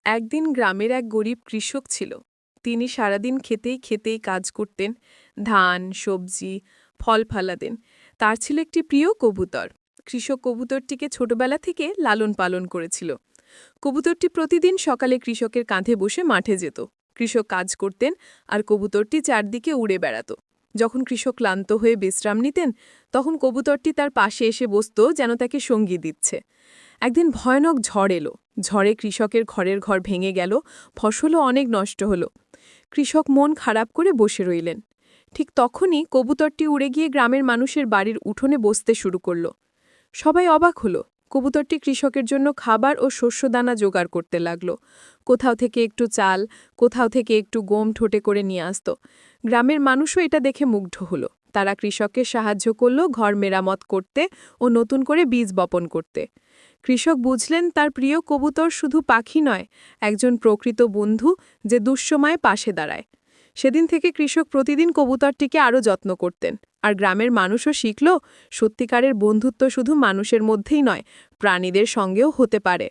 একদিন গ্রামের এক গরিব কৃষক ছিল। তিনি সারাদিন খেতেই খেতেই কাজ করতেন, ধান সবজি ফল ফলাতেন। তার ছিল একটি প্রিয় কবুতর। কৃষক কবুতরটিকে ছোটবেলা থেকে লালন পালন করেছিল। কবুতরটি প্রতিদিন সকালে কৃষকের কাঁধে বসে মাঠে যেত। কৃষক কাজ করতেন আর কবুতরটি চারদিকে উড়ে বেড়াত। যখন কৃষক ক্লান্ত হয়ে বিশ্রাম নিতেন, তখন কবুতরটি তার পাশে এসে বসত, যেন তাকে সঙ্গী দিচ্ছে। একদিন ভয়ানক ঝড় এলো। ঝড়ে কৃষকের ঘরের ঘর ভেঙে গেল, ফসলও অনেক নষ্ট হলো। কৃষক মন খারাপ করে বসে রইলেন। ঠিক তখনই কবুতরটি উড়ে গিয়ে গ্রামের মানুষের বাড়ির উঠোনে বসতে শুরু করল। সবাই অবাক হলো। কবুতরটি কৃষকের জন্য খাবার ও শস্যদানা জোগাড় করতে লাগল। কোথাও থেকে একটু চাল, কোথাও থেকে একটু গম ঠোঁটে করে নিয়ে আসত। গ্রামের মানুষও এটা দেখে মুগ্ধ হলো। তারা কৃষককে সাহায্য করল ঘর মেরামত করতে ও নতুন করে বীজ বপন করতে। কৃষক বুঝলেন তার প্রিয় কবুতর শুধু পাখি নয়, একজন প্রকৃত বন্ধু, যে দুঃসময়ে পাশে দাঁড়ায়। সেদিন থেকে কৃষক প্রতিদিন কবুতরটিকে আরও যত্ন করতেন। আর গ্রামের মানুষও শিখল, সত্যিকারের বন্ধুত্ব শুধু মানুষের মধ্যেই নয়, প্রাণীদের সঙ্গেও হতে পারে।